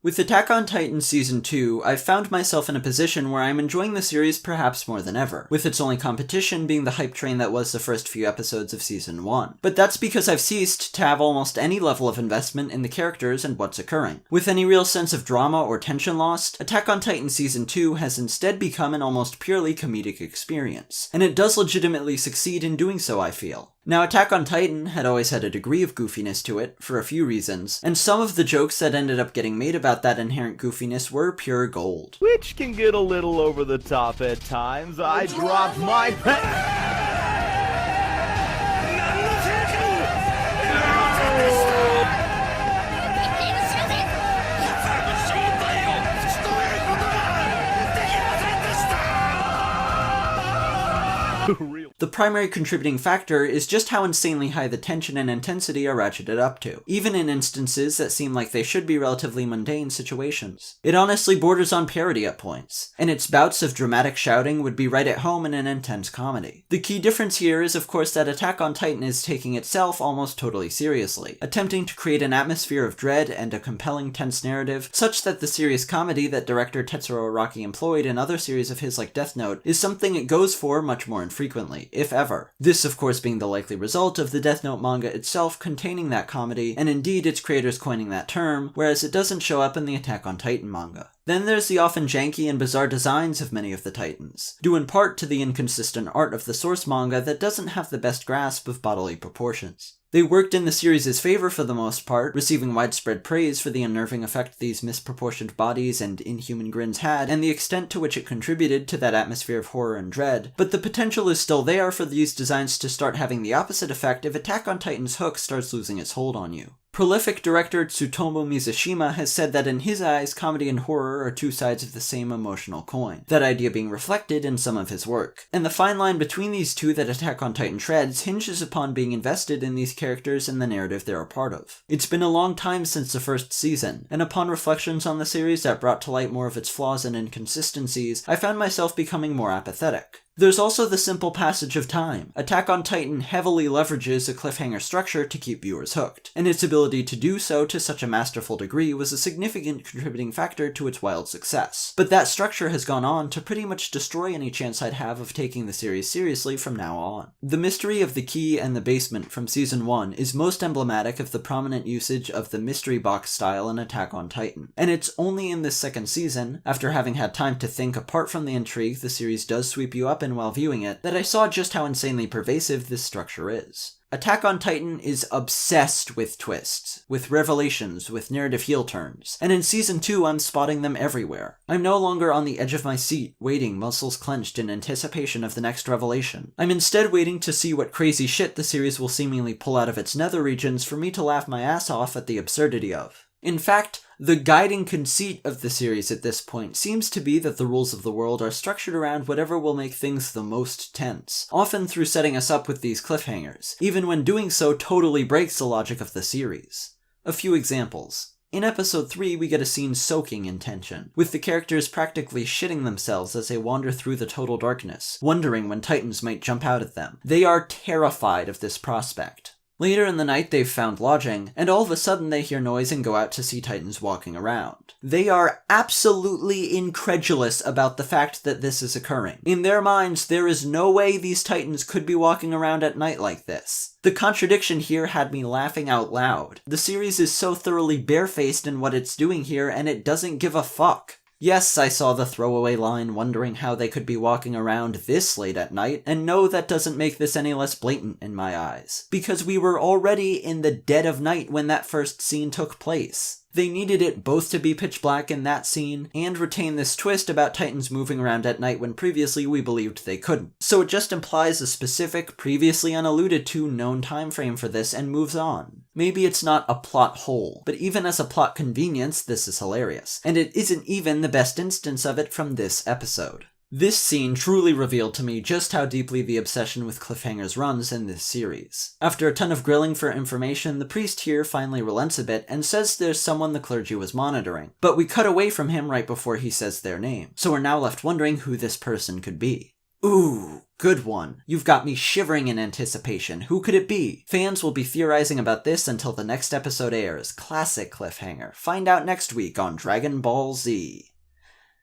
With Attack on Titan Season 2, I've found myself in a position where I'm enjoying the series perhaps more than ever, with its only competition being the hype train that was the first few episodes of Season 1. But that's because I've ceased to have almost any level of investment in the characters and what's occurring. With any real sense of drama or tension lost, Attack on Titan Season 2 has instead become an almost purely comedic experience, and it does legitimately succeed in doing so, I feel. Now, Attack on Titan had always had a degree of goofiness to it, for a few reasons, and some of the jokes that ended up getting made about that inherent goofiness were pure gold. Which can get a little over the top at times. I dropped my pen. The primary contributing factor is just how insanely high the tension and intensity are ratcheted up to, even in instances that seem like they should be relatively mundane situations. It honestly borders on parody at points, and its bouts of dramatic shouting would be right at home in an intense comedy. The key difference here is of course that Attack on Titan is taking itself almost totally seriously, attempting to create an atmosphere of dread and a compelling tense narrative such that the serious comedy that director Tetsuro Araki employed in other series of his like Death Note is something it goes for much more infrequently, if ever. This of course being the likely result of the Death Note manga itself containing that comedy, and indeed its creators coining that term, whereas it doesn't show up in the Attack on Titan manga. Then there's the often janky and bizarre designs of many of the Titans, due in part to the inconsistent art of the source manga that doesn't have the best grasp of bodily proportions. They worked in the series' favor for the most part, receiving widespread praise for the unnerving effect these misproportioned bodies and inhuman grins had, and the extent to which it contributed to that atmosphere of horror and dread, but the potential is still there for these designs to start having the opposite effect if Attack on Titan's hook starts losing its hold on you. Prolific director Tsutomu Mizushima has said that in his eyes, comedy and horror are two sides of the same emotional coin, that idea being reflected in some of his work. And the fine line between these two that Attack on Titan treads hinges upon being invested in these characters and the narrative they're a part of. It's been a long time since the first season, and upon reflections on the series that brought to light more of its flaws and inconsistencies, I found myself becoming more apathetic. There's also the simple passage of time. Attack on Titan heavily leverages a cliffhanger structure to keep viewers hooked, and its ability to do so to such a masterful degree was a significant contributing factor to its wild success. But that structure has gone on to pretty much destroy any chance I'd have of taking the series seriously from now on. The mystery of the key and the basement from Season 1 is most emblematic of the prominent usage of the mystery box style in Attack on Titan, and it's only in this second season, after having had time to think apart from the intrigue the series does sweep you up in while viewing it, that I saw just how insanely pervasive this structure is. Attack on Titan is obsessed with twists, with revelations, with narrative heel turns, and in Season 2 I'm spotting them everywhere. I'm no longer on the edge of my seat, waiting, muscles clenched in anticipation of the next revelation. I'm instead waiting to see what crazy shit the series will seemingly pull out of its nether regions for me to laugh my ass off at the absurdity of. In fact, the guiding conceit of the series at this point seems to be that the rules of the world are structured around whatever will make things the most tense, often through setting us up with these cliffhangers, even when doing so totally breaks the logic of the series. A few examples. In episode 3, we get a scene soaking in tension, with the characters practically shitting themselves as they wander through the total darkness, wondering when Titans might jump out at them. They are terrified of this prospect. Later in the night they've found lodging, and all of a sudden they hear noise and go out to see Titans walking around. They are absolutely incredulous about the fact that this is occurring. In their minds, there is no way these Titans could be walking around at night like this. The contradiction here had me laughing out loud. The series is so thoroughly barefaced in what it's doing here, and it doesn't give a fuck. Yes, I saw the throwaway line wondering how they could be walking around this late at night, and no, that doesn't make this any less blatant in my eyes. Because we were already in the dead of night when that first scene took place. They needed it both to be pitch black in that scene, and retain this twist about Titans moving around at night when previously we believed they couldn't. So it just implies a specific, previously unalluded to known time frame for this and moves on. Maybe it's not a plot hole, but even as a plot convenience, this is hilarious. And it isn't even the best instance of it from this episode. This scene truly revealed to me just how deeply the obsession with cliffhangers runs in this series. After a ton of grilling for information, the priest here finally relents a bit and says there's someone the clergy was monitoring, but we cut away from him right before he says their name, so we're now left wondering who this person could be. Ooh, good one. You've got me shivering in anticipation. Who could it be? Fans will be theorizing about this until the next episode airs. Classic cliffhanger. Find out next week on Dragon Ball Z.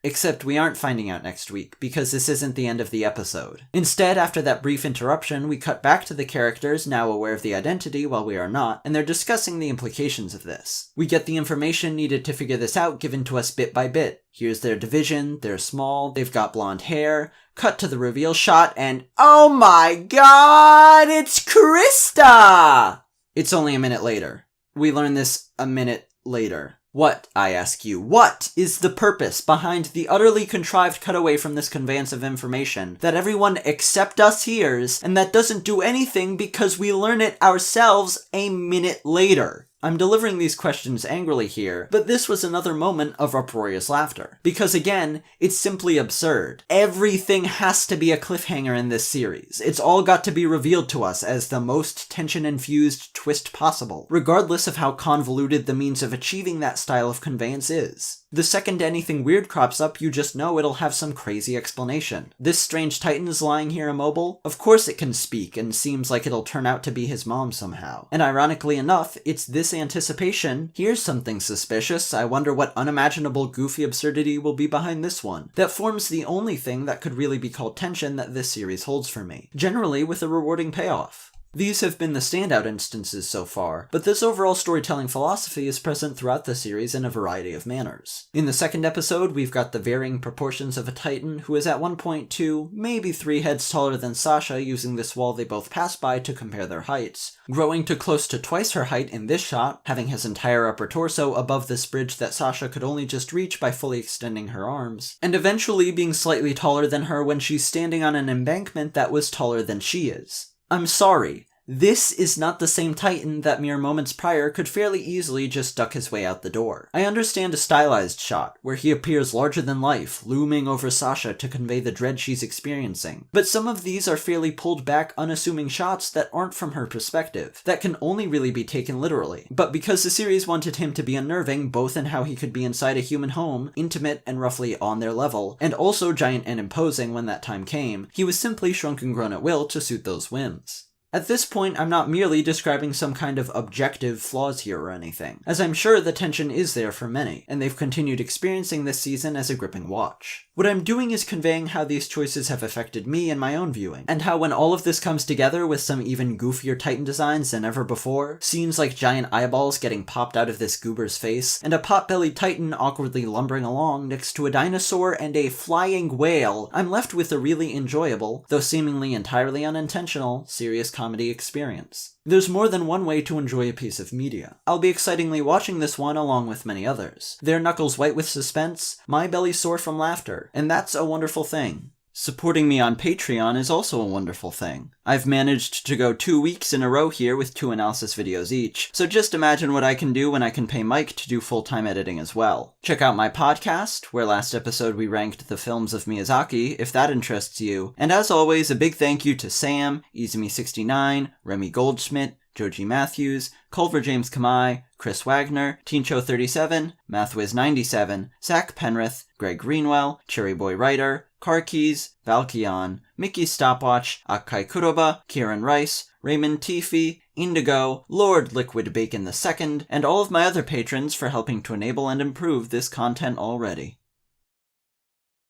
Except we aren't finding out next week, because this isn't the end of the episode. Instead, after that brief interruption, we cut back to the characters, now aware of the identity while we are not, and they're discussing the implications of this. We get the information needed to figure this out given to us bit by bit. Here's their division, they're small, they've got blonde hair, cut to the reveal shot, and oh my god, it's Krista! It's only a minute later. We learn this a minute later. What, I ask you, what is the purpose behind the utterly contrived cutaway from this conveyance of information that everyone except us hears, and that doesn't do anything because we learn it ourselves a minute later? I'm delivering these questions angrily here, but this was another moment of uproarious laughter. Because again, it's simply absurd. Everything has to be a cliffhanger in this series. It's all got to be revealed to us as the most tension-infused twist possible, regardless of how convoluted the means of achieving that style of conveyance is. The second anything weird crops up, you just know it'll have some crazy explanation. This strange titan is lying here immobile. Of course it can speak, and seems like it'll turn out to be his mom somehow. And ironically enough, it's this anticipation, here's something suspicious, I wonder what unimaginable goofy absurdity will be behind this one, that forms the only thing that could really be called tension that this series holds for me, generally with a rewarding payoff. These have been the standout instances so far, but this overall storytelling philosophy is present throughout the series in a variety of manners. In the second episode, we've got the varying proportions of a titan who is at one point 2, maybe 3 heads taller than Sasha, using this wall they both pass by to compare their heights, growing to close to twice her height in this shot, having his entire upper torso above this bridge that Sasha could only just reach by fully extending her arms, and eventually being slightly taller than her when she's standing on an embankment that was taller than she is. I'm sorry, this is not the same titan that mere moments prior could fairly easily just duck his way out the door. I understand a stylized shot, where he appears larger than life, looming over Sasha to convey the dread she's experiencing, but some of these are fairly pulled back, unassuming shots that aren't from her perspective, that can only really be taken literally. But because the series wanted him to be unnerving, both in how he could be inside a human home, intimate and roughly on their level, and also giant and imposing when that time came, he was simply shrunk and grown at will to suit those whims. At this point, I'm not merely describing some kind of objective flaws here or anything, as I'm sure the tension is there for many, and they've continued experiencing this season as a gripping watch. What I'm doing is conveying how these choices have affected me in my own viewing, and how when all of this comes together with some even goofier titan designs than ever before, scenes like giant eyeballs getting popped out of this goober's face, and a pot-bellied titan awkwardly lumbering along next to a dinosaur and a flying whale, I'm left with a really enjoyable, though seemingly entirely unintentional, serious comedy experience. There's more than one way to enjoy a piece of media. I'll be excitingly watching this one along with many others. Their knuckles white with suspense, my belly sore from laughter, and that's a wonderful thing. Supporting me on Patreon is also a wonderful thing. I've managed to go 2 weeks in a row here with 2 analysis videos each, so just imagine what I can do when I can pay Mike to do full-time editing as well. Check out my podcast, where last episode we ranked the films of Miyazaki, if that interests you. And as always, a big thank you to Sam, Izumi69, Remy Goldschmidt, Joji Matthews, Culver James Kamai, Chris Wagner, Teencho37, Mathwiz97, Zach Penrith, Greg Greenwell, Cherry Boy Writer, Carkeys, Valkion, Mickey Stopwatch, Akai Kuroba, Kieran Rice, Raymond Tifi, Indigo, Lord Liquid Bacon II, and all of my other patrons for helping to enable and improve this content already.